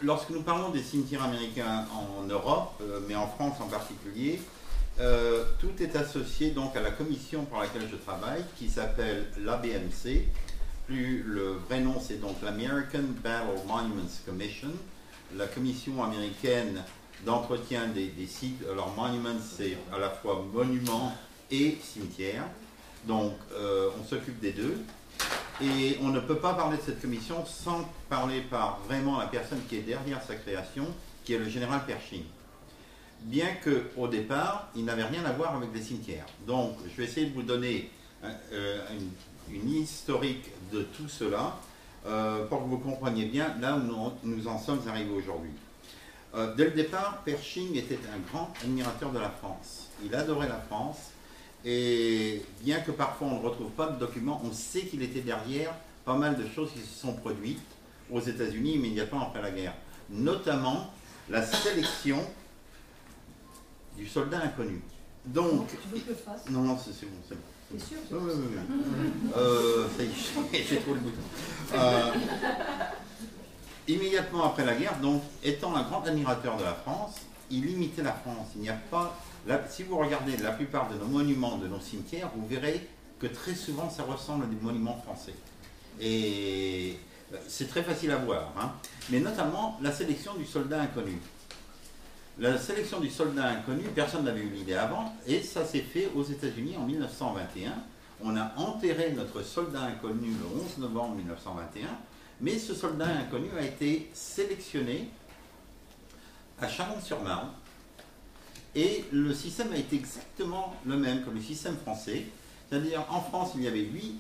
lorsque nous parlons des cimetières américains en Europe, mais en France en particulier, tout est associé donc à la commission pour laquelle je travaille, qui s'appelle l'ABMC. Le vrai nom, c'est donc l'American Battle Monuments Commission, la commission américaine d'entretien des sites. Alors, monuments, c'est à la fois monuments et cimetières. Donc, on s'occupe des deux. Et on ne peut pas parler de cette commission sans parler par vraiment la personne qui est derrière sa création, qui est le général Pershing. Bien qu'au départ, il n'avait rien à voir avec les cimetières. Donc, je vais essayer de vous donner une historique de tout cela pour que vous compreniez bien là où nous en sommes arrivés aujourd'hui. Dès le départ, Pershing était un grand admirateur de la France. Il adorait la France. Et bien que parfois on ne retrouve pas de documents, on sait qu'il était derrière pas mal de choses qui se sont produites aux États-Unis immédiatement après la guerre. Notamment la sélection du soldat inconnu. Donc, tu veux que je le fasse? Non, c'est bon, c'est bon. T'es sûr? Oui. Ça y est, j'ai trouvé le bouton. Immédiatement après la guerre, donc, étant un grand admirateur de la France, il imitait la France. Il n'y a pas... Là, si vous regardez la plupart de nos monuments, de nos cimetières, vous verrez que très souvent ça ressemble à des monuments français. Et c'est très facile à voir, hein. Mais notamment la sélection du soldat inconnu. La sélection du soldat inconnu, personne n'avait eu l'idée avant, et ça s'est fait aux États-Unis en 1921. On a enterré notre soldat inconnu le 11 novembre 1921, mais ce soldat inconnu a été sélectionné à Chalon-sur-Marne. Et le système a été exactement le même que le système français. C'est-à-dire, en France, il y avait 8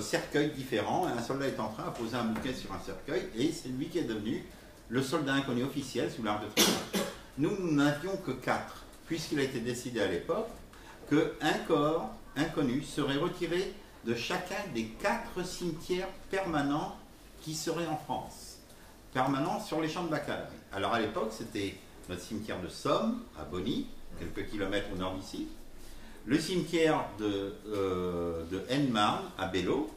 cercueils différents. Un soldat est en train de poser un bouquet sur un cercueil, et c'est lui qui est devenu le soldat inconnu officiel sous l'Arc de Triomphe. Nous n'avions que 4, puisqu'il a été décidé à l'époque qu'un corps inconnu serait retiré de chacun des 4 cimetières permanents qui seraient en France. Permanents sur les champs de bataille. Alors à l'époque, c'était notre cimetière de Somme, à Bonny, quelques kilomètres au nord d'ici, le cimetière de Haine-Marne, à Bello,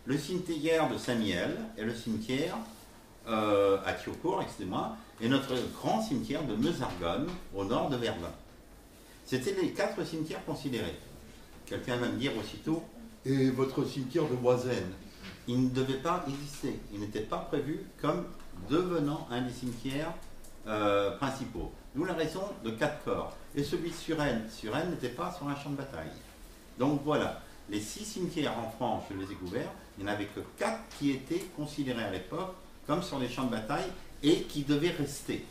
le cimetière de Saint-Mihiel et le cimetière à Thiaucourt, excusez-moi, et notre grand cimetière de Meuse-Argonne, au nord de Verdun. C'était les 4 cimetières considérés. Quelqu'un va me dire aussitôt, et votre cimetière de Boisaine? Il ne devait pas exister, il n'était pas prévu comme devenant un des cimetières principaux. D'où la raison de 4 corps. Et celui de Suresnes n'était pas sur un champ de bataille. Donc voilà, les 6 cimetières en France, je les ai couverts, il n'y en avait que 4 qui étaient considérés à l'époque comme sur les champs de bataille et qui devaient rester.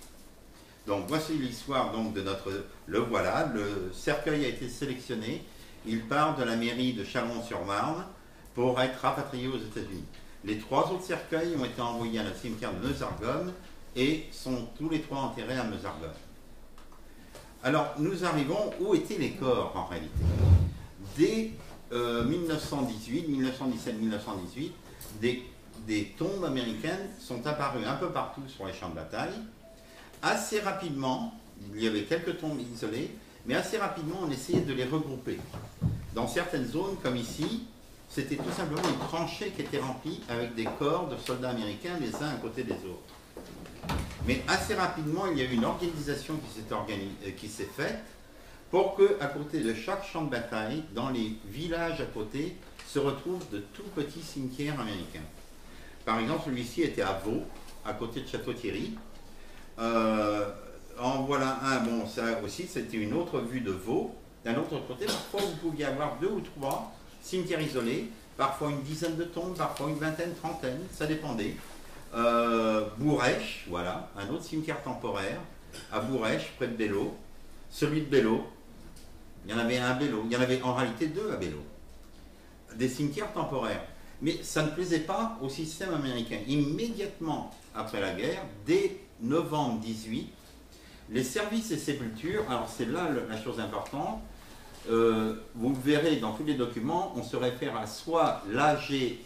Donc voici l'histoire donc de notre... Le voilà, le cercueil a été sélectionné, il part de la mairie de Chalon-sur-Marne pour être rapatrié aux États-Unis. Les 3 autres cercueils ont été envoyés à notre cimetière de Meuse-Argonne et sont tous les 3 enterrés à Meuse-Argonne. Alors, nous arrivons, où étaient les corps en réalité? Dès 1918, 1917, 1918, des tombes américaines sont apparues un peu partout sur les champs de bataille. Assez rapidement, il y avait quelques tombes isolées, mais assez rapidement, on essayait de les regrouper. Dans certaines zones, comme ici, c'était tout simplement une tranchée qui était remplie avec des corps de soldats américains les uns à côté des autres. Mais assez rapidement, il y a eu une organisation qui s'est faite pour qu'à côté de chaque champ de bataille, dans les villages à côté, se retrouvent de tout petits cimetières américains. Par exemple, celui-ci était à Vaux, à côté de Château-Thierry. En voilà un, bon, ça aussi, c'était une autre vue de Vaux. D'un autre côté, parfois, vous pouviez avoir 2 ou 3 cimetières isolés, parfois une dizaine de tombes, parfois une vingtaine, trentaine, ça dépendait. Bourrèche, voilà, un autre cimetière temporaire, à Bourrèche, près de Bello. Celui de Bello, il y en avait un à Bello, il y en avait en réalité 2 à Bello. Des cimetières temporaires. Mais ça ne plaisait pas au système américain. Immédiatement après la guerre, dès novembre 18, les services et sépultures, alors c'est là la chose importante, vous verrez dans tous les documents, on se réfère à soit l'AGRS,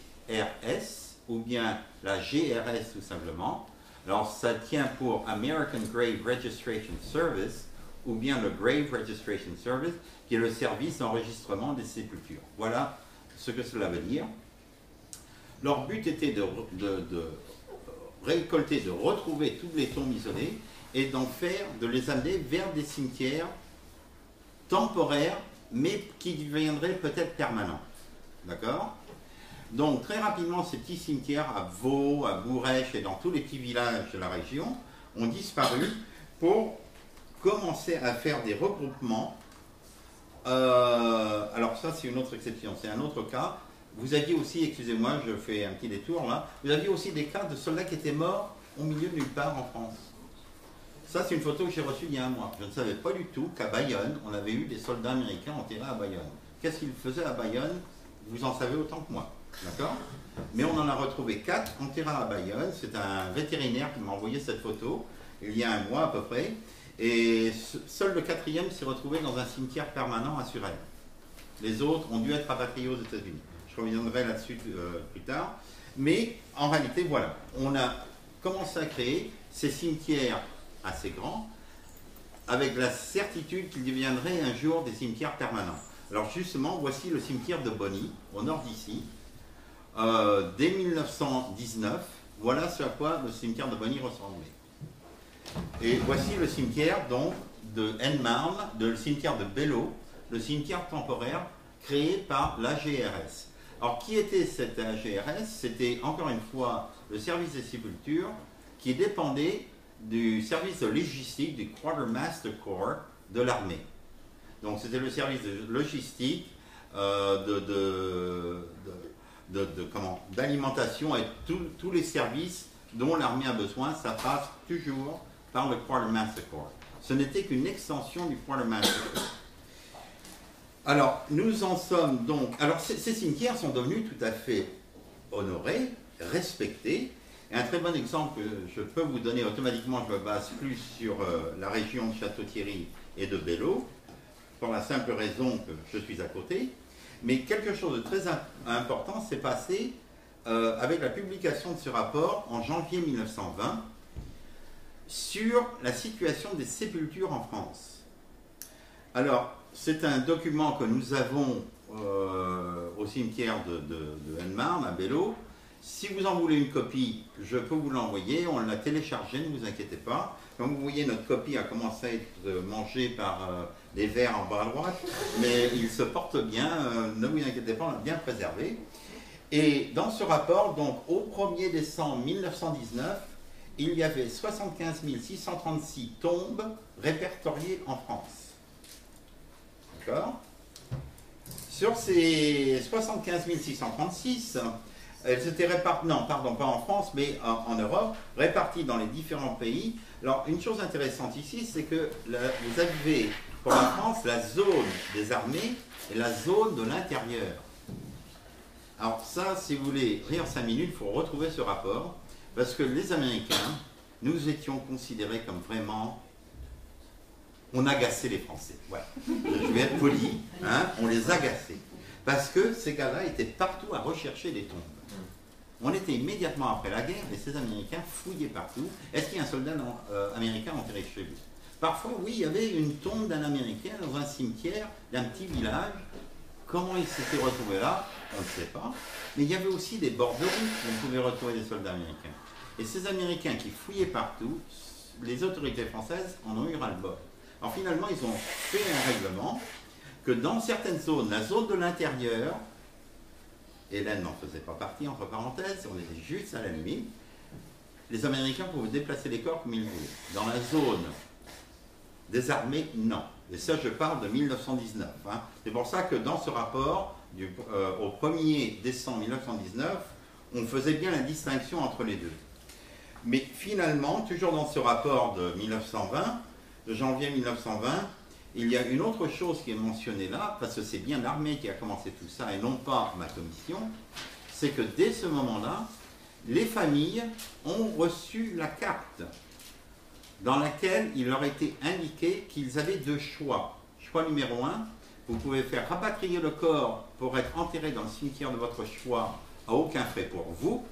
ou bien la GRS tout simplement. Alors ça tient pour American Grave Registration Service, ou bien le Grave Registration Service, qui est le service d'enregistrement des sépultures. Voilà ce que cela veut dire. Leur but était récolter, de retrouver toutes les tombes isolées et de les amener vers des cimetières temporaires, mais qui deviendraient peut-être permanents. D'accord? Donc très rapidement, ces petits cimetières à Vaux, à Bourrèche et dans tous les petits villages de la région ont disparu pour commencer à faire des regroupements. Alors ça c'est une autre exception, c'est un autre cas. Vous aviez aussi, excusez-moi, je fais un petit détour là, vous aviez aussi des cas de soldats qui étaient morts au milieu de nulle part en France. Ça c'est une photo que j'ai reçue il y a un mois. Je ne savais pas du tout qu'à Bayonne, on avait eu des soldats américains enterrés à Bayonne. Qu'est-ce qu'ils faisaient à Bayonne? Vous en savez autant que moi. D'accord? Mais on en a retrouvé 4 enterrés à Bayonne. C'est un vétérinaire qui m'a envoyé cette photo il y a un mois à peu près. Et seul le 4e s'est retrouvé dans un cimetière permanent à Suresnes. Les autres ont dû être rapatriés aux États-Unis. Je reviendrai là-dessus plus tard. Mais en réalité, voilà, on a commencé à créer ces cimetières assez grands avec la certitude qu'ils deviendraient un jour des cimetières permanents. Alors justement, voici le cimetière de Bonny, au nord d'ici. Dès 1919, voilà ce à quoi le cimetière de Bonny ressemblait. Et voici le cimetière donc de Henmarn, le cimetière de Belleau, le cimetière temporaire créé par l'AGRS. Alors qui était cette AGRS? C'était encore une fois le service des sépultures qui dépendait du service de logistique du Quartermaster Corps de l'armée. Donc c'était le service de logistique, d'alimentation et tous les services dont l'armée a besoin, ça passe toujours par le Quartermaster Corps. Ce n'était qu'une extension du Quartermaster Corps. Alors, nous en sommes donc... Alors, ces cimetières sont devenus tout à fait honorés, respectés. Et un très bon exemple que je peux vous donner automatiquement, je me base plus sur la région de Château-Thierry et de Belleau, pour la simple raison que je suis à côté. Mais quelque chose de très important s'est passé avec la publication de ce rapport en janvier 1920 sur la situation des sépultures en France. Alors, c'est un document que nous avons au cimetière de Henmarn, à Belleau. Si vous en voulez une copie, je peux vous l'envoyer. On l'a téléchargé, ne vous inquiétez pas. Comme vous voyez, notre copie a commencé à être mangée par les vers en bas à droite, mais il se porte bien, ne vous inquiétez pas, on l'a bien préservé. Et dans ce rapport, donc au 1er décembre 1919, il y avait 75 636 tombes répertoriées en France. D'accord? Sur ces 75 636, elles étaient réparties, non, pardon, pas en France, mais en Europe, réparties dans les différents pays. Alors, une chose intéressante ici, c'est que vous avez, pour la France, la zone des armées et la zone de l'intérieur. Alors ça, si vous voulez rire 5 minutes, il faut retrouver ce rapport, parce que les Américains, nous étions considérés comme vraiment... On agaçait les Français. Voilà. Je vais être poli, hein, on les agaçait. Parce que ces gars-là étaient partout à rechercher des tombes. On était immédiatement après la guerre et ces Américains fouillaient partout. Est-ce qu'il y a un soldat américain enterré chez vous? Parfois, oui, il y avait une tombe d'un Américain dans un cimetière d'un petit village. Comment il s'était retrouvé là? On ne sait pas. Mais il y avait aussi des bords de route où on pouvait retrouver des soldats américains. Et ces Américains qui fouillaient partout, les autorités françaises en ont eu ras-le-bol. Alors finalement, ils ont fait un règlement que dans certaines zones, la zone de l'intérieur, Hélène n'en faisait pas partie, entre parenthèses, on était juste à la limite, les Américains pouvaient déplacer les corps comme ils voulaient. Dans la zone des armées, non. Et ça, je parle de 1919. Hein. C'est pour ça que dans ce rapport, au 1er décembre 1919, on faisait bien la distinction entre les deux. Mais finalement, toujours dans ce rapport de 1920, de janvier 1920, il y a une autre chose qui est mentionnée là, parce que c'est bien l'armée qui a commencé tout ça et non pas ma commission, c'est que dès ce moment-là, les familles ont reçu la carte dans laquelle il leur était indiqué qu'ils avaient deux choix. Choix numéro 1, vous pouvez faire rapatrier le corps pour être enterré dans le cimetière de votre choix à aucun frais pour vous,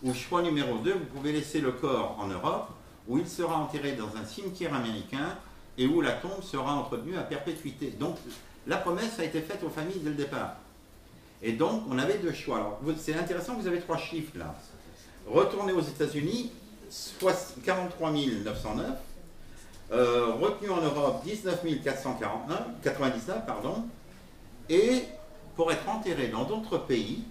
ou choix numéro 2, vous pouvez laisser le corps en Europe, où il sera enterré dans un cimetière américain et où la tombe sera entretenue à perpétuité. Donc la promesse a été faite aux familles dès le départ. Et donc on avait deux choix. Alors c'est intéressant, vous avez 3 chiffres là. Retourné aux États-Unis, 43 909. Retenu en Europe, 19 499, pardon. Et pour être enterré dans d'autres pays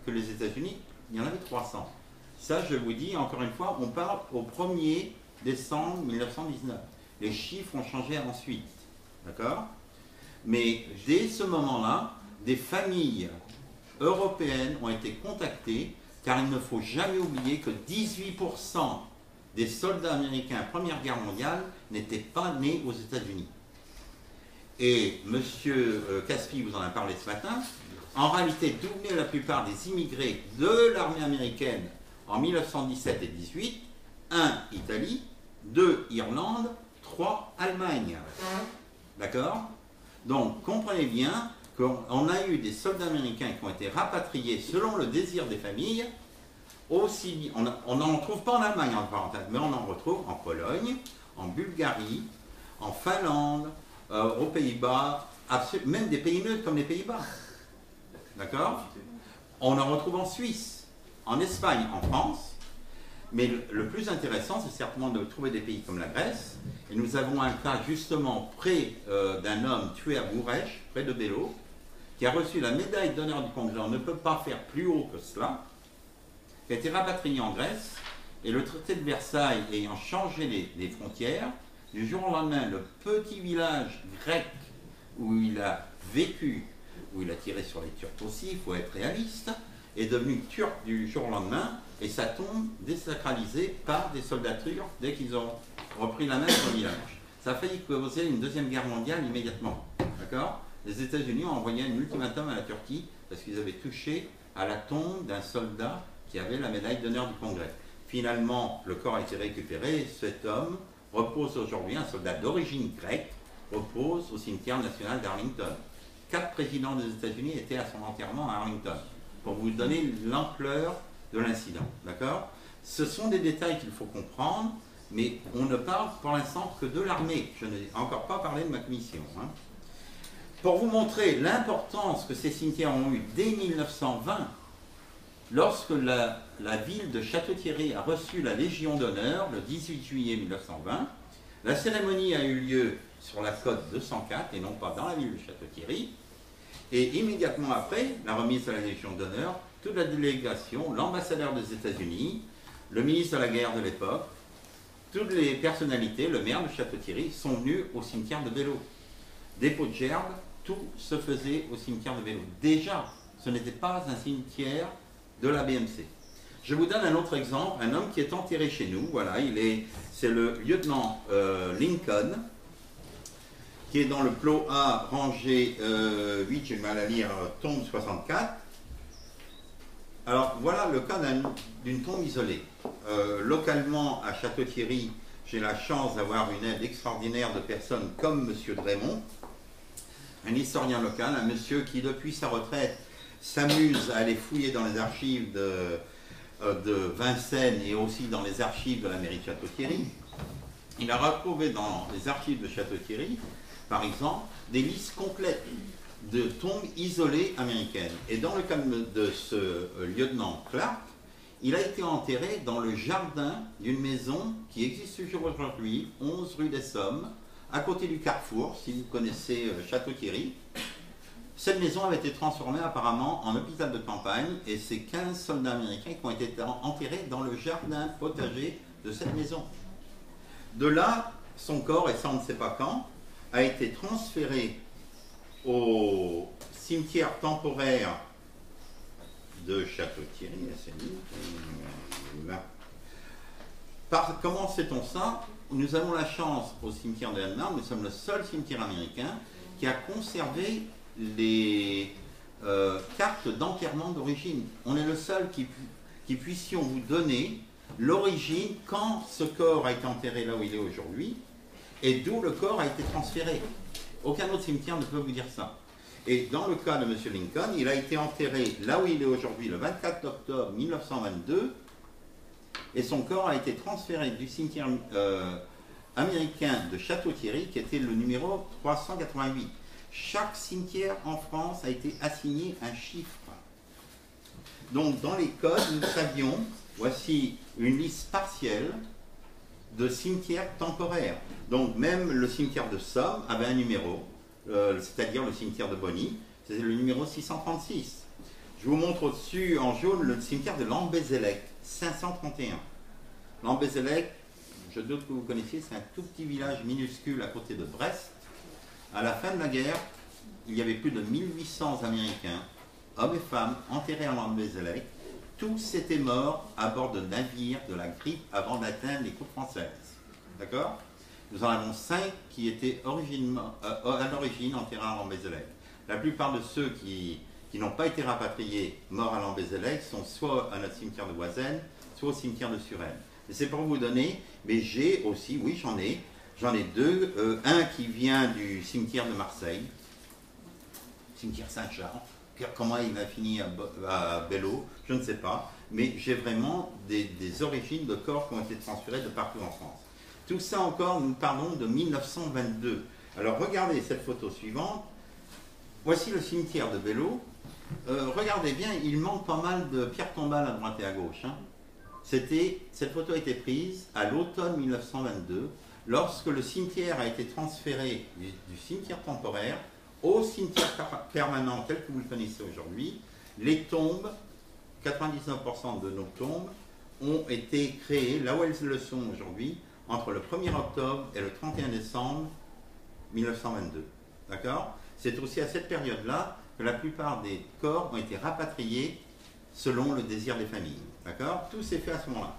que les États-Unis, il y en avait 300. Ça, je vous dis, encore une fois, on parle au 1er décembre 1919. Les chiffres ont changé ensuite. D'accord? Mais dès ce moment-là, des familles européennes ont été contactées, car il ne faut jamais oublier que 18% des soldats américains Première Guerre mondiale n'étaient pas nés aux États-Unis. Et M. Caspi vous en a parlé ce matin. En réalité, d'où venaient la plupart des immigrés de l'armée américaine en 1917 et 18? 1. Italie, 2. Irlande, 3. Allemagne. D'accord? Donc, comprenez bien qu'on a eu des soldats américains qui ont été rapatriés selon le désir des familles. Aussi, on n'en trouve pas en Allemagne, en parenthèse, mais on en retrouve en Pologne, en Bulgarie, en Finlande, aux Pays-Bas, même des pays neutres comme les Pays-Bas. D'accord? On en retrouve en Suisse, en Espagne, en France. Mais le plus intéressant, c'est certainement de trouver des pays comme la Grèce. Et nous avons un cas justement près d'un homme tué à Bourrèche, près de Bello, qui a reçu la médaille d'honneur du Congrès. On ne peut pas faire plus haut que cela. Qui a été rapatrié en Grèce. Et le traité de Versailles ayant changé les frontières, du jour au lendemain, le petit village grec où il a vécu, où il a tiré sur les Turcs aussi, il faut être réaliste, est devenu turc du jour au lendemain, et ça tombe désacralisé par des soldats turcs dès qu'ils ont repris la main sur le village. Ça a failli causer une deuxième guerre mondiale immédiatement. D'accord? Les États-Unis ont envoyé un ultimatum à la Turquie parce qu'ils avaient touché à la tombe d'un soldat qui avait la médaille d'honneur du Congrès. Finalement, le corps a été récupéré et cet homme repose aujourd'hui, un soldat d'origine grecque, repose au cimetière national d'Arlington. 4 présidents des États-Unis étaient à son enterrement à Arlington, pour vous donner l'ampleur de l'incident. D'accord? Ce sont des détails qu'il faut comprendre, mais on ne parle pour l'instant que de l'armée. Je n'ai encore pas parlé de ma commission. Hein. Pour vous montrer l'importance que ces cimetières ont eu dès 1920, lorsque la ville de Château-Thierry a reçu la Légion d'honneur le 18 juillet 1920, la cérémonie a eu lieu sur la côte 204 et non pas dans la ville de Château-Thierry. Et immédiatement après la remise de la Légion d'honneur, toute la délégation, l'ambassadeur des États-Unis, le ministre de la guerre de l'époque, toutes les personnalités, le maire de Château-Thierry, sont venus au cimetière de Bello. Dépôt de gerbes, tout se faisait au cimetière de Bello. Déjà, ce n'était pas un cimetière de la BMC. Je vous donne un autre exemple, un homme qui est enterré chez nous. Voilà, c'est le lieutenant Lincoln, qui est dans le plot A, rangée 8, j'ai mal à lire, tombe 64. Alors voilà le cas d'une tombe isolée. Localement, à Château-Thierry, j'ai la chance d'avoir une aide extraordinaire de personnes comme M. Dremont, un historien local, un monsieur qui, depuis sa retraite, s'amuse à aller fouiller dans les archives de Vincennes et aussi dans les archives de la mairie de Château-Thierry. Il a retrouvé dans les archives de Château-Thierry, par exemple, des listes complètes de tombes isolées américaines. Et dans le cas de ce lieutenant Clark, il a été enterré dans le jardin d'une maison qui existe toujours aujourd'hui, 11 rue des Sommes, à côté du Carrefour, si vous connaissez Château-Thierry. Cette maison avait été transformée apparemment en hôpital de campagne et c'est 15 soldats américains qui ont été enterrés dans le jardin potager de cette maison. De là, son corps, et ça on ne sait pas quand, a été transféré au cimetière temporaire de Château-Thierry. Comment sait-on ça? Nous avons la chance au cimetière de Lannemar, nous sommes le seul cimetière américain qui a conservé les cartes d'enterrement d'origine. On est le seul qui puissions vous donner l'origine, quand ce corps a été enterré là où il est aujourd'hui, et d'où le corps a été transféré. Aucun autre cimetière ne peut vous dire ça. Et dans le cas de M. Lincoln, il a été enterré là où il est aujourd'hui le 24 octobre 1922, et son corps a été transféré du cimetière américain de Château-Thierry, qui était le numéro 388. Chaque cimetière en France a été assigné un chiffre. Donc dans les codes, nous savions voici une liste partielle de cimetières temporaires. Donc même le cimetière de Somme avait un numéro, c'est-à-dire le cimetière de Bonny, c'est le numéro 636. Je vous montre au-dessus en jaune le cimetière de Lambézélec, 531. Lambézélec, je doute que vous connaissiez, c'est un tout petit village minuscule à côté de Brest. À la fin de la guerre, il y avait plus de 1800 Américains, hommes et femmes, enterrés en Lambézélec. Tous étaient morts à bord de navires de la grippe avant d'atteindre les côtes françaises. D'accord? Nous en avons 5 qui étaient à l'origine enterrés en Lambézélec. La plupart de ceux qui n'ont pas été rapatriés morts à Lambézélec sont soit à notre cimetière de Voiseine, soit au cimetière de Suresnes. Et c'est pour vous donner, mais j'ai aussi, oui j'en ai 2, un qui vient du cimetière de Marseille, cimetière Saint-Charles. Comment il a fini à Bello, je ne sais pas, mais j'ai vraiment des origines de corps qui ont été transférés de partout en France. Tout ça encore, nous parlons de 1922. Alors regardez cette photo suivante. Voici le cimetière de Bello. Regardez bien, il manque pas mal de pierres tombales à droite et à gauche. Hein. Cette photo a été prise à l'automne 1922, lorsque le cimetière a été transféré du cimetière temporaire au cimetière permanent tel que vous le connaissez aujourd'hui. Les tombes, 99% de nos tombes, ont été créées, là où elles le sont aujourd'hui, entre le 1er octobre et le 31 décembre 1922. D'accord? C'est aussi à cette période-là que la plupart des corps ont été rapatriés selon le désir des familles. D'accord? Tout s'est fait à ce moment-là.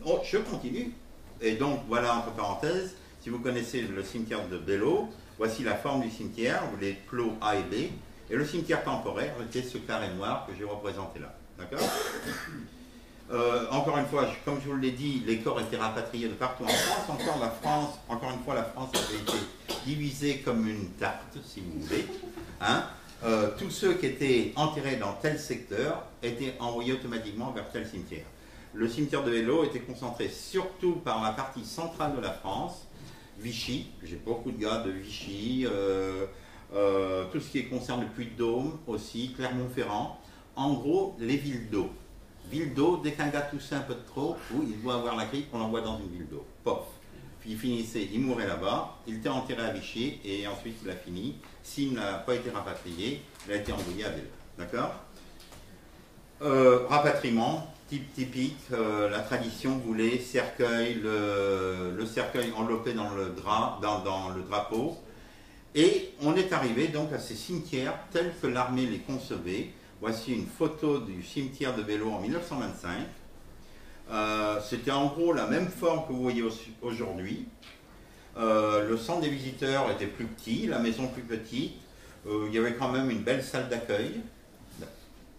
Oh, je continue. Et donc, voilà, entre parenthèses, si vous connaissez le cimetière de Bello, voici la forme du cimetière, les plots A et B, et le cimetière temporaire était ce carré noir que j'ai représenté là. D'accord? Encore une fois, comme je vous l'ai dit, les corps étaient rapatriés de partout en France. Encore une fois, la France avait été divisée comme une tarte, si vous voulez. Hein? Tous ceux qui étaient enterrés dans tel secteur étaient envoyés automatiquement vers tel cimetière. Le cimetière de Bello était concentré surtout par la partie centrale de la France, Vichy, j'ai beaucoup de gars de Vichy, tout ce qui concerne le Puy-de-Dôme aussi, Clermont-Ferrand, en gros les villes d'eau. Ville d'eau, dès qu'un gars toussait un peu de trop, ou il doit avoir la grippe, on l'envoie dans une ville d'eau. Pof. Puis il finissait, il mourait là-bas, il était enterré à Vichy, et ensuite il a fini. S'il n'a pas été rapatrié, il a été envoyé à Bello. D'accord? Rapatriement, typique, la tradition voulait cercueil, le cercueil enveloppé dans le drapeau. Et on est arrivé donc à ces cimetières tels que l'armée les concevait. Voici une photo du cimetière de Bello en 1925. C'était en gros la même forme que vous voyez aujourd'hui. Le centre des visiteurs était plus petit, la maison plus petite. Il y avait quand même une belle salle d'accueil.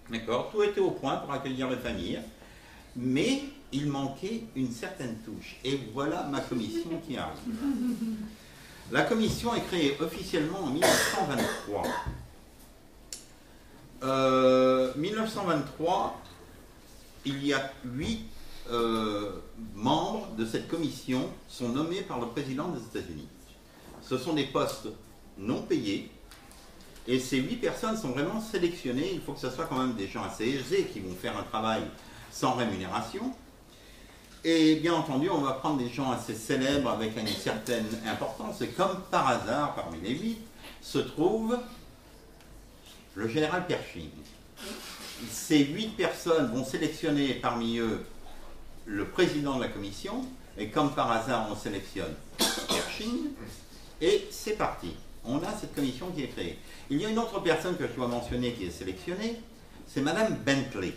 D'accord, tout était au point pour accueillir les familles. Mais il manquait une certaine touche. Et voilà ma commission qui arrive. La commission est créée officiellement en 1923. 1923, il y a 8 membres de cette commission sont nommés par le président des États-Unis. Ce sont des postes non payés. Et ces 8 personnes sont vraiment sélectionnées. Il faut que ce soit quand même des gens assez aisés qui vont faire un travail sans rémunération. Et bien entendu, on va prendre des gens assez célèbres avec une certaine importance. Et comme par hasard, parmi les 8, se trouve le général Pershing. Ces 8 personnes vont sélectionner parmi eux le président de la commission. Et comme par hasard, on sélectionne Pershing. Et c'est parti. On a cette commission qui est créée. Il y a une autre personne que je dois mentionner qui est sélectionnée, c'est Madame Bentley.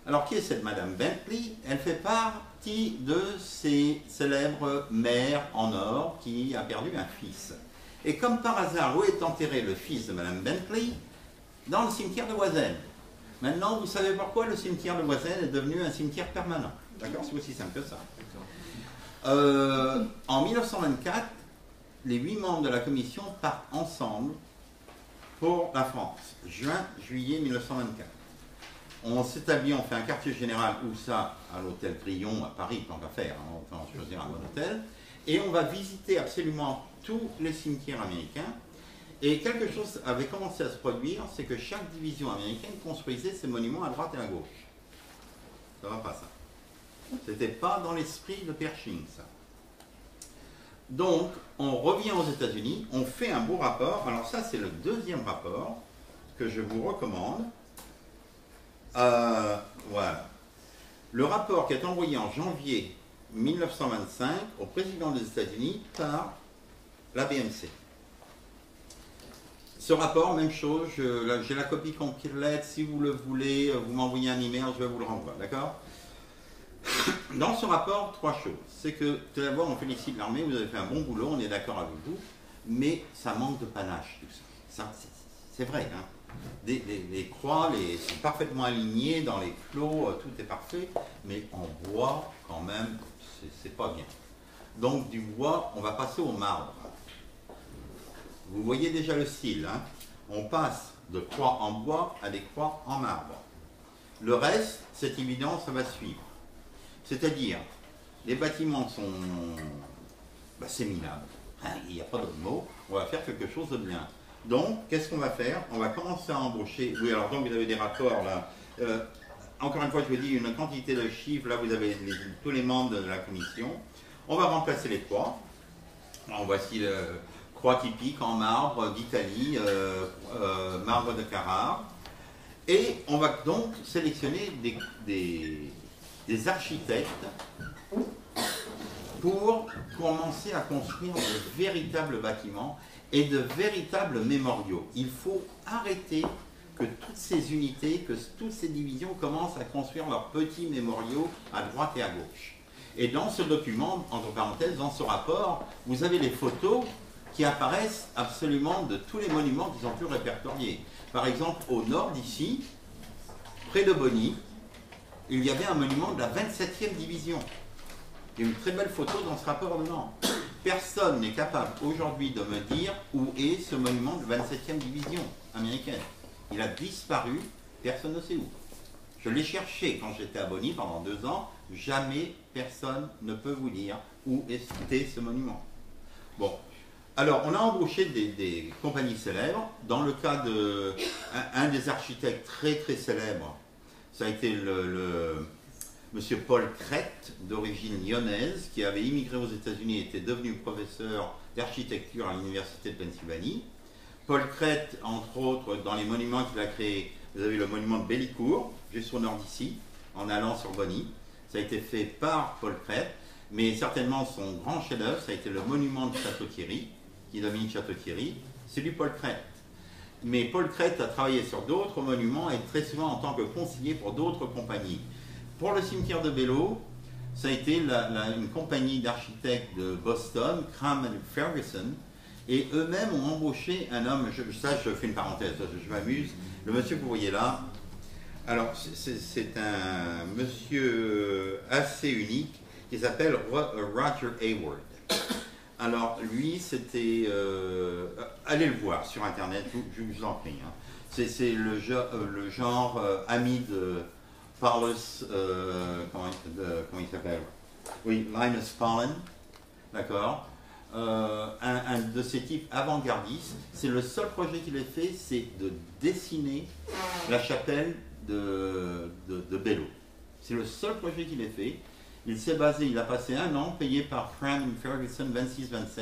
Alors qui est cette Madame Bentley? Elle fait partie de ces célèbres mères en or qui a perdu un fils. Et comme par hasard, où est enterré le fils de Madame Bentley? Dans le cimetière de Voiseine. Maintenant, vous savez pourquoi le cimetière de Voiseine est devenu un cimetière permanent. D'accord? C'est aussi simple que ça. En 1924, les 8 membres de la commission partent ensemble pour la France, juin-juillet 1924. On s'établit, on fait un quartier général, où ça? À l'hôtel Grillon à Paris, tant qu'à faire, hein, on va choisir un bon hôtel, et on va visiter absolument tous les cimetières américains. Et quelque chose avait commencé à se produire, c'est que chaque division américaine construisait ses monuments à droite et à gauche. Ça va pas ça. C'était pas dans l'esprit de Pershing ça. Donc on revient aux États-Unis, on fait un beau rapport. Alors ça c'est le deuxième rapport que je vous recommande. Voilà. Le rapport qui est envoyé en janvier 1925 au président des États-Unis par la BMC. Ce rapport, même chose, j'ai la copie complète, si vous le voulez, vous m'envoyez un email, je vous le renvoie, d'accord? Dans ce rapport, trois choses. C'est que, tout d'abord, on félicite l'armée, vous avez fait un bon boulot, on est d'accord avec vous, mais ça manque de panache, tout ça. C'est vrai, hein? Les croix sont parfaitement alignées dans les clos, tout est parfait, mais en bois, quand même, c'est pas bien. Donc, du bois, on va passer au marbre. Vous voyez déjà le style, hein? On passe de croix en bois à des croix en marbre. Le reste, c'est évident, ça va suivre. C'est-à-dire, les bâtiments sont... c'est minable. Il n'y a pas d'autre mot. On va faire quelque chose de bien. Donc, qu'est-ce qu'on va faire? On va commencer à embaucher... Oui, alors donc vous avez des rapports là. Encore une fois, je vous dis, une quantité de chiffres. Là, vous avez tous les membres de la commission. On va remplacer les croix. Alors, voici le... croix typique en marbre d'Italie, marbre de Carrare. Et on va donc sélectionner des architectes pour commencer à construire de véritables bâtiments et de véritables mémoriaux. Il faut arrêter que toutes ces unités, que toutes ces divisions commencent à construire leurs petits mémoriaux à droite et à gauche. Et dans ce document, entre parenthèses, dans ce rapport, vous avez les photos qui apparaissent absolument de tous les monuments qui sont plus répertoriés. Par exemple, au nord d'ici, près de Bonny, il y avait un monument de la 27e division. Il y a une très belle photo dans ce rapport dedans. Personne n'est capable aujourd'hui de me dire où est ce monument de 27e division américaine. Il a disparu, personne ne sait où. Je l'ai cherché quand j'étais à Bonny pendant 2 ans, jamais personne ne peut vous dire où était ce monument. Bon. Alors, on a embauché des compagnies célèbres. Dans le cas un des architectes très très célèbres, ça a été monsieur Paul Crête, d'origine lyonnaise, qui avait immigré aux États-Unis et était devenu professeur d'architecture à l'Université de Pennsylvanie. Paul Crête, entre autres, dans les monuments qu'il a créés, vous avez le monument de Bellicourt, juste au nord d'ici, en allant sur Bonny. Ça a été fait par Paul Crête, mais certainement son grand chef-d'œuvre, ça a été le monument de Château-Thierry, qui domine Château-Thierry, c'est du Paul Crête. Mais Paul Crête a travaillé sur d'autres monuments et très souvent en tant que conseiller pour d'autres compagnies. Pour le cimetière de Belleau, ça a été une compagnie d'architectes de Boston, Cram & Ferguson, et eux-mêmes ont embauché un homme, je fais une parenthèse, je m'amuse, le monsieur que vous voyez là, alors c'est un monsieur assez unique qui s'appelle Roger Hayward. Alors lui, c'était... allez le voir sur internet, je vous en prie. Hein. C'est le genre ami de Paulus, comment il s'appelle? Oui, Linus Pauling, d'accord. Un de ces types avant-gardistes. C'est le seul projet qu'il ait fait, c'est de dessiner la chapelle de Belleau. C'est le seul projet qu'il ait fait. Il s'est basé, il a passé 1 an, payé par Cram & Ferguson 26-27,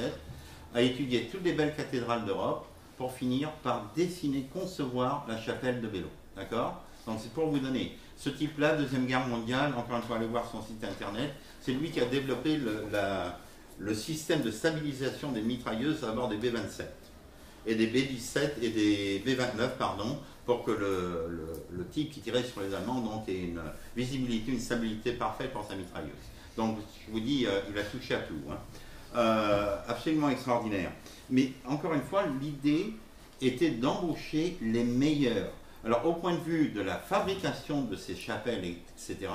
à étudier toutes les belles cathédrales d'Europe pour finir par dessiner, concevoir la chapelle de Belleau. D'accord? Donc c'est pour vous donner. Ce type-là, Deuxième Guerre mondiale, encore une fois, allez voir son site internet, c'est lui qui a développé le système de stabilisation des mitrailleuses à bord des B-27 et des B-17 et des B-29, pardon, pour que le type qui tirait sur les Allemands donc, ait une visibilité, une stabilité parfaite pour sa mitrailleuse. Donc je vous dis, il a touché à tout. Hein. Absolument extraordinaire. Mais encore une fois, l'idée était d'embaucher les meilleurs. Alors au point de vue de la fabrication de ces chapelles, etc.,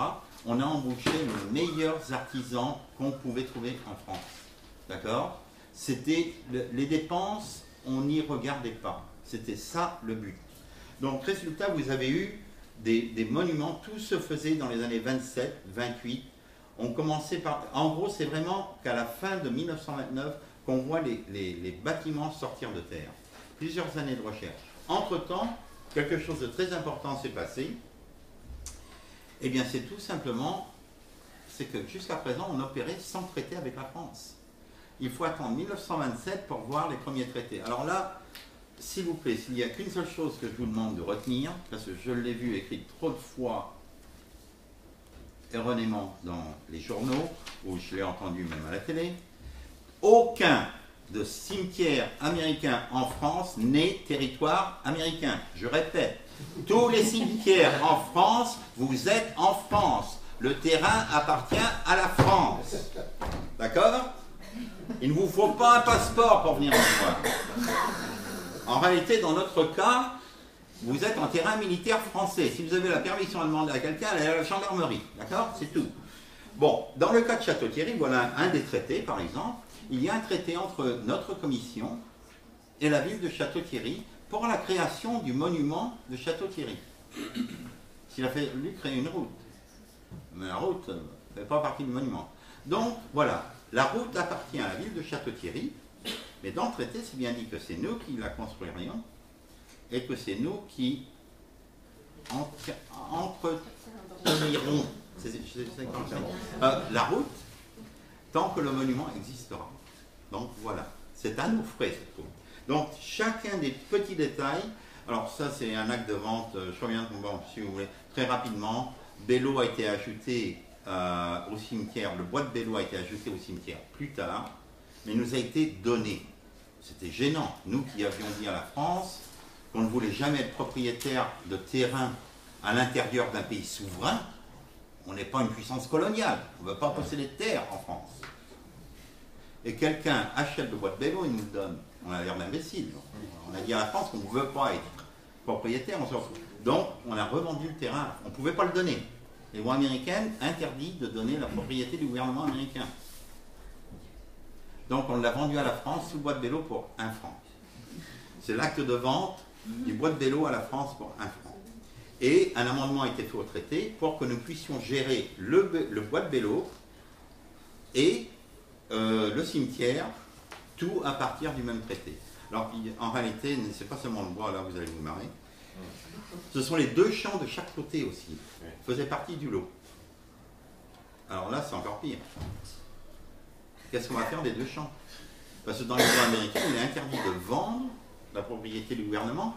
on a embauché les meilleurs artisans qu'on pouvait trouver en France. D'accord? C'était les dépenses, on n'y regardait pas. C'était ça le but. Donc, résultat, vous avez eu des monuments, tout se faisait dans les années 27, 28. On commençait par... En gros, c'est vraiment qu'à la fin de 1929 qu'on voit les bâtiments sortir de terre. Plusieurs années de recherche. Entre-temps, quelque chose de très important s'est passé. Eh bien, c'est tout simplement, c'est que jusqu'à présent, on opérait sans traité avec la France. Il faut attendre 1927 pour voir les premiers traités. Alors là, s'il vous plaît, s'il n'y a qu'une seule chose que je vous demande de retenir, parce que je l'ai vu écrit trop de fois erronément dans les journaux, ou je l'ai entendu même à la télé, aucun de cimetière américain en France n'est territoire américain. Je répète, tous les cimetières en France, vous êtes en France. Le terrain appartient à la France. D'accord? Il ne vous faut pas un passeport pour venir me voir. En réalité, dans notre cas, vous êtes en terrain militaire français. Si vous avez la permission à demander à quelqu'un, allez à la gendarmerie. D'accord? C'est tout. Bon, dans le cas de Château-Thierry, voilà un des traités, par exemple. Il y a un traité entre notre commission et la ville de Château-Thierry pour la création du monument de Château-Thierry. S'il a fallu créer une route. Mais la route ne fait pas partie du monument. Donc, voilà. La route appartient à la ville de Château-Thierry. Mais dans le traité, c'est bien dit que c'est nous qui la construirions et que c'est nous qui entretenirons la route tant que le monument existera. Donc voilà, c'est à nos frais cette route. Donc chacun des petits détails, alors ça c'est un acte de vente, je reviens si vous voulez, très rapidement. Belleau a été ajouté au cimetière, le bois de Belleau a été ajouté au cimetière plus tard, mais il nous a été donné. C'était gênant, nous qui avions dit à la France qu'on ne voulait jamais être propriétaire de terrain à l'intérieur d'un pays souverain. On n'est pas une puissance coloniale, on ne veut pas posséder de terre en France. Et quelqu'un achète le bois de Belleau, il nous le donne. On a l'air d'imbécile. On a dit à la France qu'on ne veut pas être propriétaire, on s'en fout. Donc on a revendu le terrain, on ne pouvait pas le donner. Les lois américaines interdisent de donner la propriété du gouvernement américain. Donc on l'a vendu à la France sous le bois de Belleau pour 1 franc. C'est l'acte de vente du bois de Belleau à la France pour 1 franc. Et un amendement a été fait au traité pour que nous puissions gérer le bois de Belleau et le cimetière, tout à partir du même traité. Alors en réalité, ce n'est pas seulement le bois, là vous allez vous marrer. Ce sont les 2 champs de chaque côté aussi. Faisaient partie du lot. Alors là, c'est encore pire. Qu'est-ce qu'on va faire des 2 champs? Parce que dans les lois américaines, il est interdit de vendre la propriété du gouvernement,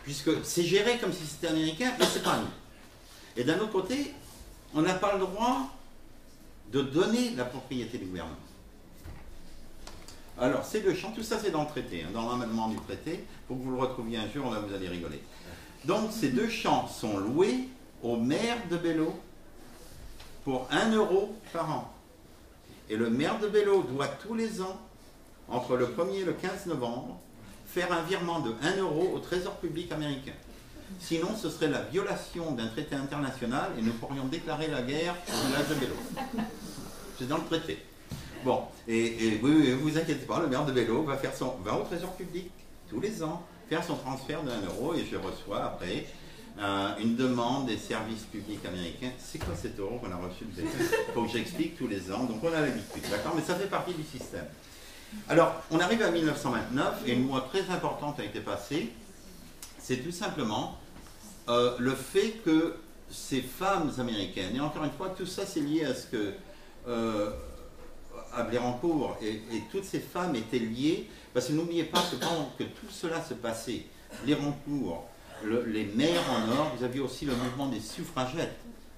puisque c'est géré comme si c'était américain, mais c'est pas nous. Et d'un autre côté, on n'a pas le droit de donner la propriété du gouvernement. Alors, ces 2 champs, tout ça c'est dans le traité, hein, dans l'amendement du traité, pour que vous le retrouviez un jour, là vous allez rigoler. Donc, ces 2 champs sont loués au maire de Belleau pour 1 € par an. Et le maire de Belleau doit tous les ans, entre le 1er et le 15 novembre, faire un virement de 1 € au Trésor public américain. Sinon, ce serait la violation d'un traité international et nous pourrions déclarer la guerre au village de Belleau. C'est dans le traité. Bon, et oui, vous inquiétez pas, le maire de Belleau va au Trésor public tous les ans, faire son transfert de 1 € et je reçois après une demande des services publics américains. C'est quoi cet euro qu'on a reçu de Belleau? Il faut que j'explique tous les ans, donc on a l'habitude, d'accord? Mais ça fait partie du système. Alors, on arrive à 1929 et une loi très importante a été passée. C'est tout simplement le fait que ces femmes américaines, et encore une fois, tout ça c'est lié à ce que à Blérancourt et toutes ces femmes étaient liées, parce que n'oubliez pas que pendant que tout cela se passait, Blérancourt, les maires en or, vous aviez aussi le mouvement des suffragettes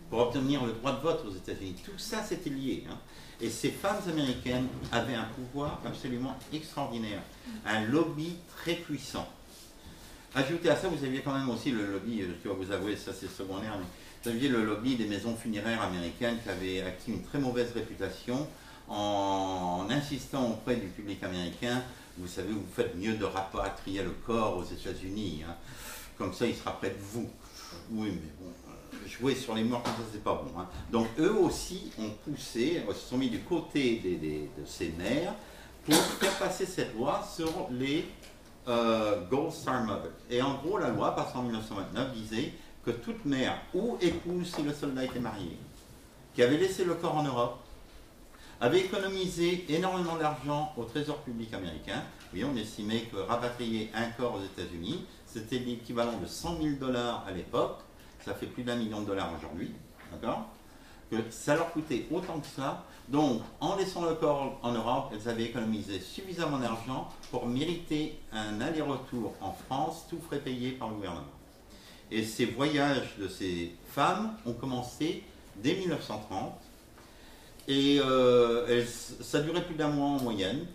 pour obtenir le droit de vote aux États-Unis. Tout ça c'était lié. Hein. Et ces femmes américaines avaient un pouvoir absolument extraordinaire, un lobby très puissant. Ajoutez à ça, vous aviez quand même aussi le lobby, je dois vous avouer, ça c'est secondaire, mais vous aviez le lobby des maisons funéraires américaines qui avait acquis une très mauvaise réputation en insistant auprès du public américain. Vous savez, vous faites mieux de rapatrier le corps aux États-Unis, hein. Comme ça il sera près de vous. Oui, mais bon, jouer sur les morts comme ça c'est pas bon. Hein. Donc eux aussi ont poussé, se sont mis du côté de ces mères pour faire passer cette loi sur les Gold Star Mothers. Et en gros, la loi, passée en 1929, disait que toute mère ou épouse, si le soldat était marié, qui avait laissé le corps en Europe, avait économisé énormément d'argent au Trésor public américain. Oui, on estimait que rapatrier un corps aux États-Unis, c'était l'équivalent de 100 000 $ à l'époque. Ça fait plus d'1 million de dollars aujourd'hui. d'accord? Que ça leur coûtait autant que ça. Donc, en laissant le corps en Europe, elles avaient économisé suffisamment d'argent pour mériter un aller-retour en France, tout frais payé par le gouvernement. Et ces voyages de ces femmes ont commencé dès 1930. Et ça durait plus d'un mois en moyenne.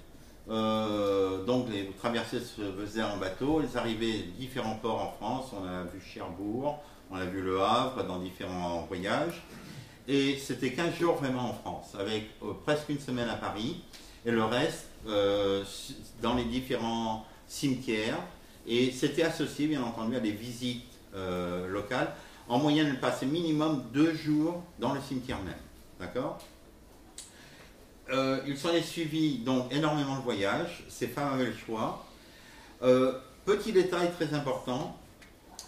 Donc les traversées se faisaient en bateau. Elles arrivaient à différents ports en France. On a vu Cherbourg, on a vu Le Havre dans différents voyages. Et c'était 15 jours vraiment en France, avec presque une semaine à Paris. Et le reste dans les différents cimetières. Et c'était associé bien entendu à des visites locales. En moyenne, elles passaient minimum 2 jours dans le cimetière même. D'accord ? Il s'en est suivi donc énormément de voyages. Ces femmes avaient le choix. Petit détail très important.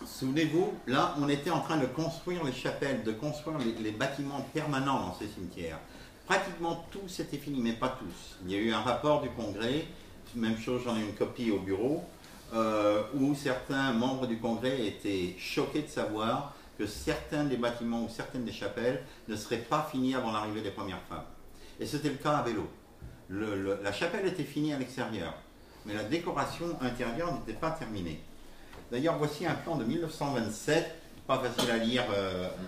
Souvenez-vous, là, on était en train de construire les chapelles, de construire les bâtiments permanents dans ces cimetières. Pratiquement tout c'était fini, mais pas tous. Il y a eu un rapport du Congrès, même chose, j'en ai une copie au bureau, où certains membres du Congrès étaient choqués de savoir que certains des bâtiments ou certaines des chapelles ne seraient pas finis avant l'arrivée des premières femmes. Et c'était le cas à Vélo. La chapelle était finie à l'extérieur, mais la décoration intérieure n'était pas terminée. D'ailleurs, voici un plan de 1927, pas facile à lire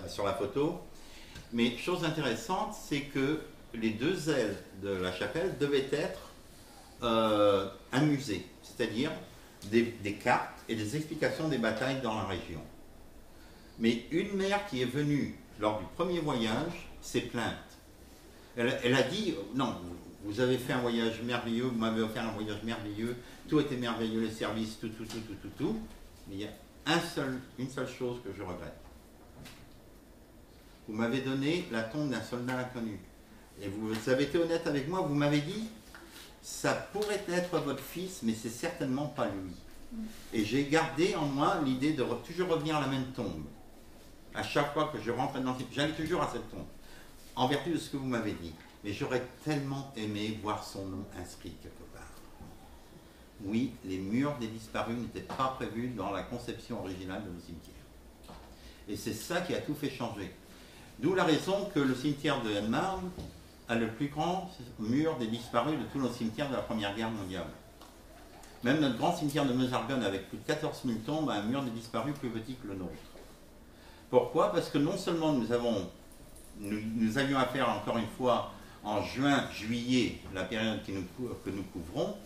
sur la photo, mais chose intéressante, c'est que les 2 ailes de la chapelle devaient être un musée, c'est-à-dire des cartes et des explications des batailles dans la région. Mais une mère qui est venue lors du premier voyage s'est plainte. Elle a dit, non, vous avez fait un voyage merveilleux, vous m'avez offert un voyage merveilleux, tout était merveilleux, les services, tout. Mais il y a une seule chose que je regrette. Vous m'avez donné la tombe d'un soldat inconnu. Et vous avez été honnête avec moi, vous m'avez dit, ça pourrait être votre fils, mais c'est certainement pas lui. Et j'ai gardé en moi l'idée de toujours revenir à la même tombe. À chaque fois que je rentrais dans cette... J'allais toujours à cette tombe, en vertu de ce que vous m'avez dit. Mais j'aurais tellement aimé voir son nom inscrit quelque part. Oui, les murs des disparus n'étaient pas prévus dans la conception originale de nos cimetières. Et c'est ça qui a tout fait changer. D'où la raison que le cimetière de Henmarn a le plus grand mur des disparus de tous nos cimetières de la Première Guerre mondiale. Même notre grand cimetière de Meusargonne, avec plus de 14 000 tombes, a un mur des disparus plus petit que le nôtre. Pourquoi? Parce que non seulement nous avions affaire, encore une fois, en juin, juillet, la période que nous couvrons,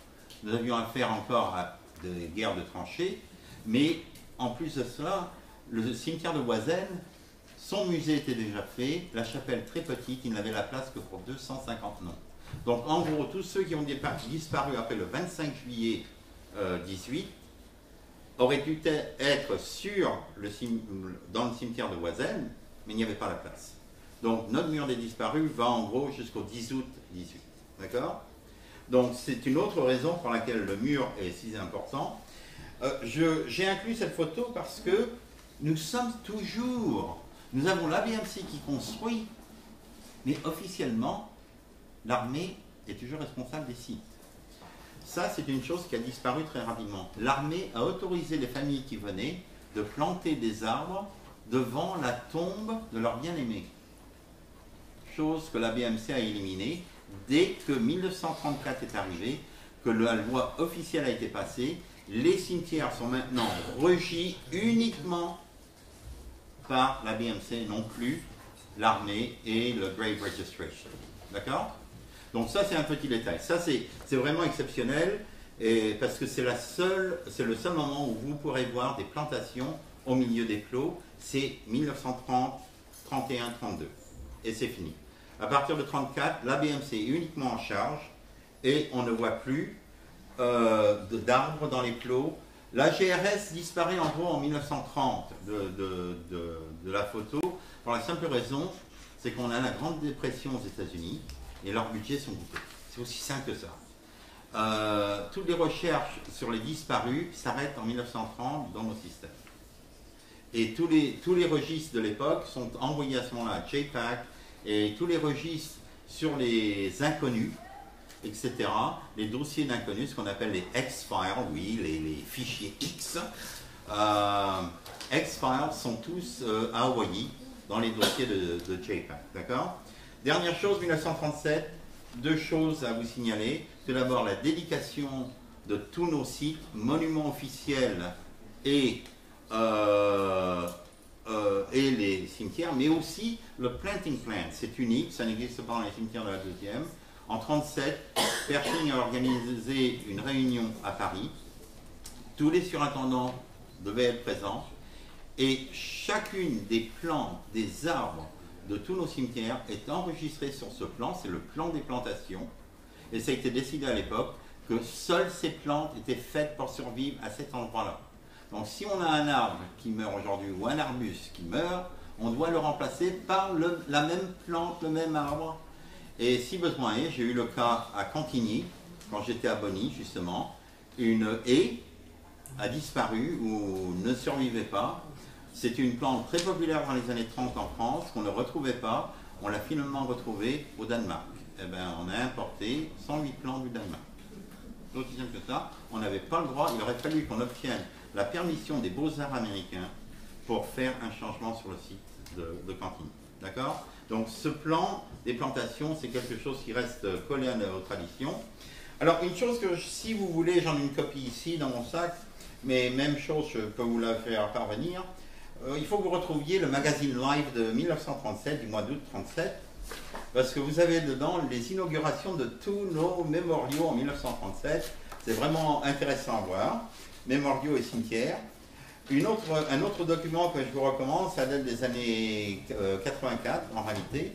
nous avions affaire encore à des guerres de tranchées, mais en plus de cela, le cimetière de Voisin, son musée était déjà fait, la chapelle très petite, il n'avait la place que pour 250 noms. Donc en gros, tous ceux qui ont disparu après le 25 juillet 18 auraient dû être dans le cimetière de Voisin, mais il n'y avait pas la place. Donc notre mur des disparus va en gros jusqu'au 10 août 18. D'accord? Donc c'est une autre raison pour laquelle le mur est si important. J'ai inclus cette photo parce que nous avons l'ABMC qui construit, mais officiellement, l'armée est toujours responsable des sites. Ça, c'est une chose qui a disparu très rapidement. L'armée a autorisé les familles qui venaient de planter des arbres devant la tombe de leur bien-aimé. Chose que l'ABMC a éliminée dès que 1934 est arrivé, que la loi officielle a été passée. Les cimetières sont maintenant régis uniquement par l'ABMC, non plus l'armée et le Grave Registration. D'accord? Donc ça, c'est un petit détail. Ça, c'est vraiment exceptionnel, parce que c'est le seul moment où vous pourrez voir des plantations au milieu des clos. C'est 1930, 31, 32. Et c'est fini. À partir de 34, l'ABMC est uniquement en charge et on ne voit plus d'arbres dans les clos. La GRS disparaît en gros en 1930 de la photo pour la simple raison, c'est qu'on a la Grande Dépression aux États-Unis et leurs budgets sont coupés. C'est aussi simple que ça. Toutes les recherches sur les disparus s'arrêtent en 1930 dans nos systèmes. Et tous les registres de l'époque sont envoyés à ce moment-là à JPAC, et tous les registres sur les inconnus, etc., les dossiers d'inconnus, ce qu'on appelle les X-Files, oui, les fichiers X. X-Files sont tous à Hawaii, dans les dossiers de JPAC. D'accord? Dernière chose, 1937, deux choses à vous signaler. Tout d'abord, la dédication de tous nos sites, monuments officiels et les cimetières, mais aussi le planting plan. C'est unique, ça n'existe pas dans les cimetières de la deuxième. En 1937, Pershing a organisé une réunion à Paris. Tous les surintendants devaient être présents. Et chacune des plantes, des arbres de tous nos cimetières est enregistrée sur ce plan. C'est le plan des plantations. Et ça a été décidé à l'époque que seules ces plantes étaient faites pour survivre à cet endroit-là. Donc si on a un arbre qui meurt aujourd'hui ou un arbuste qui meurt, on doit le remplacer par la même plante, le même arbre. Et si besoin est, j'ai eu le cas à Cantigny, quand j'étais à Bonny justement, une haie a disparu ou ne survivait pas. C'était une plante très populaire dans les années 30 en France, qu'on ne retrouvait pas. On l'a finalement retrouvée au Danemark. Eh bien, on a importé 108 plantes du Danemark. Aussi simple que ça, on n'avait pas le droit, il aurait fallu qu'on obtienne la permission des beaux-arts américains pour faire un changement sur le site de Cantigny. D'accord? Donc ce plan des plantations, c'est quelque chose qui reste collé à nos traditions. Alors une chose que, si vous voulez, j'en ai une copie ici dans mon sac, mais même chose, je peux vous la faire parvenir. Il faut que vous retrouviez le magazine Live de 1937, du mois d'août 1937, parce que vous avez dedans les inaugurations de tous nos mémoriaux en 1937. C'est vraiment intéressant à voir. Mémoriaux et cimetières. Un autre document que je vous recommande, ça date des années 84 en réalité.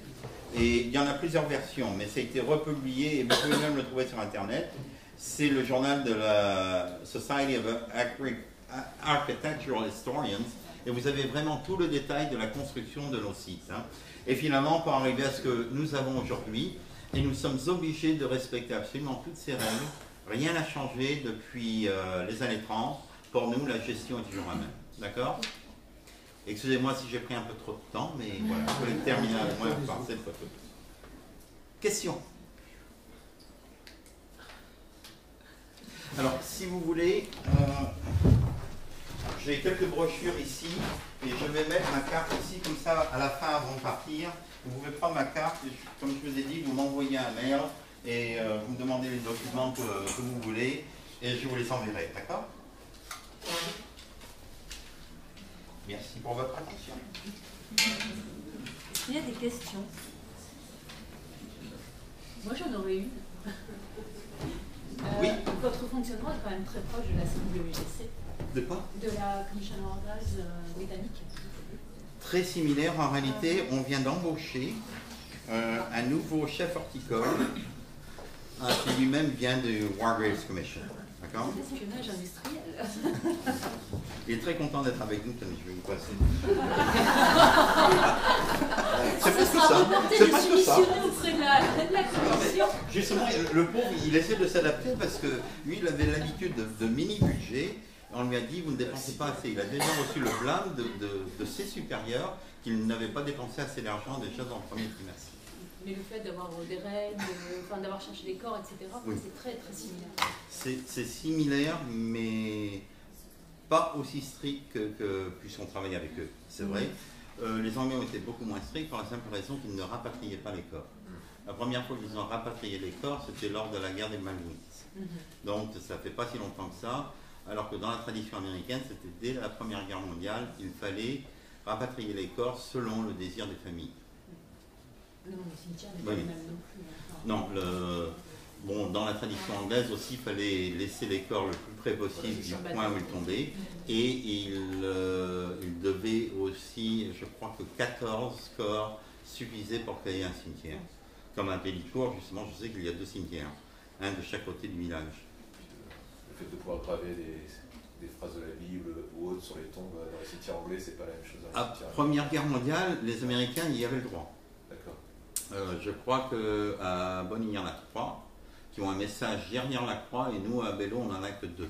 Et il y en a plusieurs versions, mais ça a été republié et vous pouvez même le trouver sur Internet. C'est le journal de la Society of Architectural Historians. Et vous avez vraiment tout le détail de la construction de nos sites. Hein. Et finalement, pour arriver à ce que nous avons aujourd'hui, et nous sommes obligés de respecter absolument toutes ces règles. Rien n'a changé depuis les années 30. Pour nous, la gestion est toujours la même. D'accord? Excusez-moi si j'ai pris un peu trop de temps, mais voilà, je voulais terminer avec moi par cette photo. Question? Alors, si vous voulez, j'ai quelques brochures ici, et je vais mettre ma carte ici, comme ça, à la fin, avant de partir, vous pouvez prendre ma carte, et comme je vous ai dit, vous m'envoyez un mail, et vous me demandez les documents que vous voulez, et je vous les enverrai, d'accord? Merci pour votre attention. Est-ce qu'il y a des questions? Moi, j'en aurais une. Oui. Votre fonctionnement est quand même très proche de la CWGC. De quoi? De la Commission Ordaz britannique. Très similaire. En réalité, on vient d'embaucher un nouveau chef horticole qui lui-même vient du War Graves Commission. D'accord? Espionnage industriel. Il est très content d'être avec nous, je vais vous passer. C'est presque ça. C'est presque ça. Auprès de la commission. Justement, le pauvre, il essaie de s'adapter parce que lui, il avait l'habitude de mini-budget. On lui a dit, vous ne dépensez pas assez. Il a déjà reçu le blâme de ses supérieurs qu'il n'avait pas dépensé assez d'argent déjà dans le premier trimestre. Mais le fait d'avoir des règles, d'avoir cherché des corps, etc., oui. C'est très très similaire. C'est similaire, mais pas aussi strict que puissions travailler avec eux. C'est vrai. Les Anglais ont été beaucoup moins stricts pour la simple raison qu'ils ne rapatriaient pas les corps. La première fois qu'ils ont rapatrié les corps, c'était lors de la guerre des Malouites. Donc ça fait pas si longtemps que ça, alors que dans la tradition américaine, c'était dès la Première Guerre mondiale, il fallait rapatrier les corps selon le désir des familles. Non, le cimetière n'est pas le même non plus. Non, bon, dans la tradition anglaise aussi, il fallait laisser les corps le plus près possible du point où ils tombaient. Et il devait aussi, je crois que 14 corps suffisaient pour créer un cimetière. Comme à Bellicourt, justement, je sais qu'il y a 2 cimetières, un de chaque côté du village. Le fait de pouvoir graver des phrases de la Bible ou autres sur les tombes dans les cimetières anglais, c'est pas la même chose. À Première Guerre mondiale, les Américains y avaient le droit. D'accord. Je crois qu'à Bonny, il y en a 3 qui ont un message derrière la croix, et nous, à Bello, on n'en a que 2.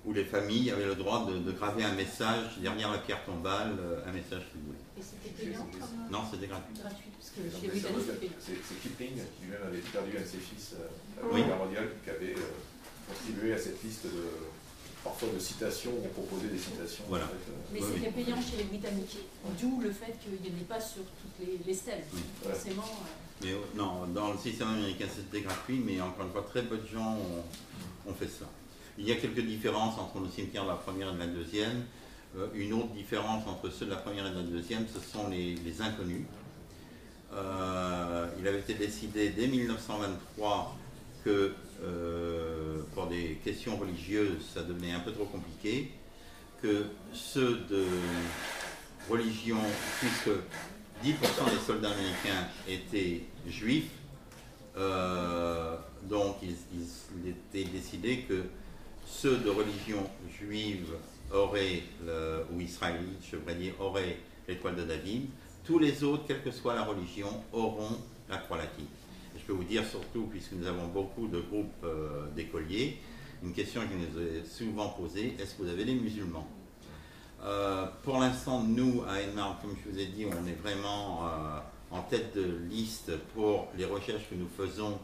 Où les familles avaient le droit de graver un message derrière la pierre tombale, un message qu'ils voulaient. Et c'était payant comme... Non, c'était gratuit. Parce que chez les Britanniques, c'est payant. C'est Kipling qui lui-même avait perdu un de ses fils à la Première Guerre mondiale, qui avait contribué à cette liste parfois de citations, on proposait des citations. Voilà. En fait, Mais Oui, c'était oui. payant chez les Britanniques, d'où le fait qu'il n'y en ait pas sur toutes les stèles. Oui. Forcément, Mais non, dans le système américain, c'était gratuit, mais encore une fois, très peu de gens ont fait ça. Il y a quelques différences entre le cimetière de la première et de la deuxième. Une autre différence entre ceux de la première et de la deuxième, ce sont les inconnus. Il avait été décidé dès 1923 que pour des questions religieuses, ça devenait un peu trop compliqué, que ceux de religion, puisque 10% des soldats américains étaient juifs, donc il était décidé que ceux de religion juive auraient, ou israélites, je devrais dire, auraient l'étoile de David. Tous les autres, quelle que soit la religion, auront la croix latine. Et je peux vous dire surtout, puisque nous avons beaucoup de groupes d'écoliers, une question qui nous est souvent posée, est-ce que vous avez des musulmans? Pour l'instant, nous, à Enmar, comme je vous ai dit, on est vraiment en tête de liste pour les recherches que nous faisons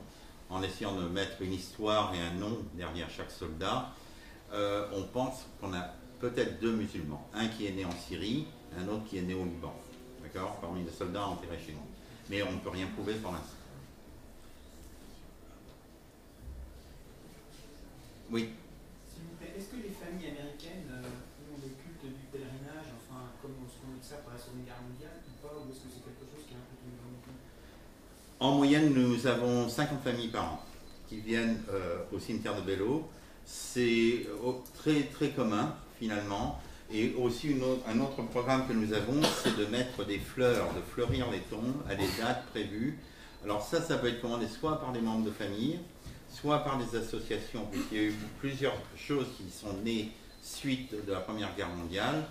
en essayant de mettre une histoire et un nom derrière chaque soldat. On pense qu'on a peut-être 2 musulmans. Un qui est né en Syrie, un autre qui est né au Liban. D'accord? Parmi les soldats enterrés chez nous. Mais on ne peut rien prouver pour l'instant. Oui. S'il vous plaît, est-ce que les familles américaines ont le culte du pèlerinage, enfin, comme ce qu'on observe par la Seconde Guerre mondiale, ou pas, ou est-ce que c'est quelque chose qui est un peu tout nouveau? En moyenne, nous avons 50 familles par an qui viennent au cimetière de Bello. C'est très, très commun, finalement. Et aussi un autre programme que nous avons, c'est de mettre des fleurs, de fleurir les tombes à des dates prévues. Alors ça peut être commandé soit par des membres de famille, soit par des associations, puisqu'il y a eu plusieurs choses qui sont nées suite de la Première Guerre mondiale.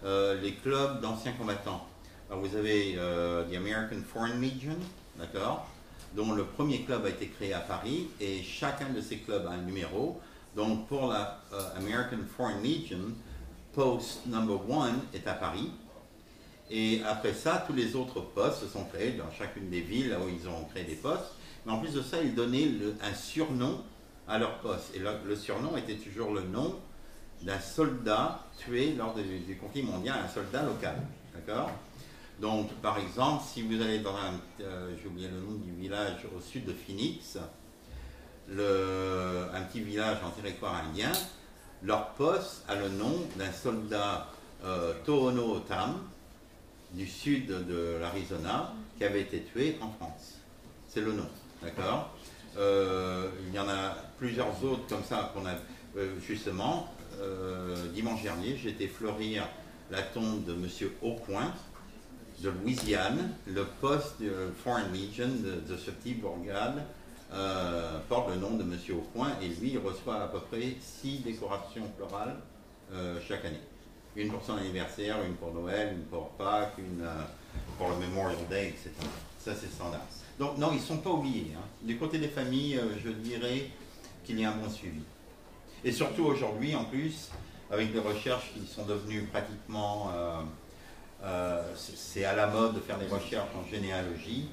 Les clubs d'anciens combattants. Alors vous avez the American Foreign Legion, d'accord, dont le premier club a été créé à Paris, et chacun de ces clubs a un numéro. Donc pour la American Foreign Legion, post number 1 est à Paris, et après ça, tous les autres postes se sont créés dans chacune des villes là où ils ont créé des postes. Mais en plus de ça, ils donnaient un surnom à leur poste. Et le surnom était toujours le nom d'un soldat tué lors du conflit mondial, un soldat local. D'accord? Donc, par exemple, si vous allez dans j'ai oublié le nom du village au sud de Phoenix, un petit village en territoire indien, leur poste a le nom d'un soldat Tohono O'odham du sud de l'Arizona qui avait été tué en France. C'est le nom, d'accord? Il y en a plusieurs autres comme ça qu'on a justement. Dimanche dernier, j'ai été fleurir la tombe de M. Aucoin de Louisiane. Le poste de Foreign Legion de ce type bourgade porte le nom de M. Aucoin, et lui, il reçoit à peu près 6 décorations florales chaque année. Une pour son anniversaire, une pour Noël, une pour Pâques, une pour le Memorial Day, etc. Ça, c'est standard. Donc, non, ils ne sont pas oubliés. Hein. Du côté des familles, je dirais qu'il y a un bon suivi. Et surtout aujourd'hui, en plus, avec des recherches qui sont devenues pratiquement... c'est à la mode de faire des recherches en généalogie.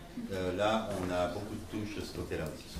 Là, on a beaucoup de touches de ce côté-là aussi.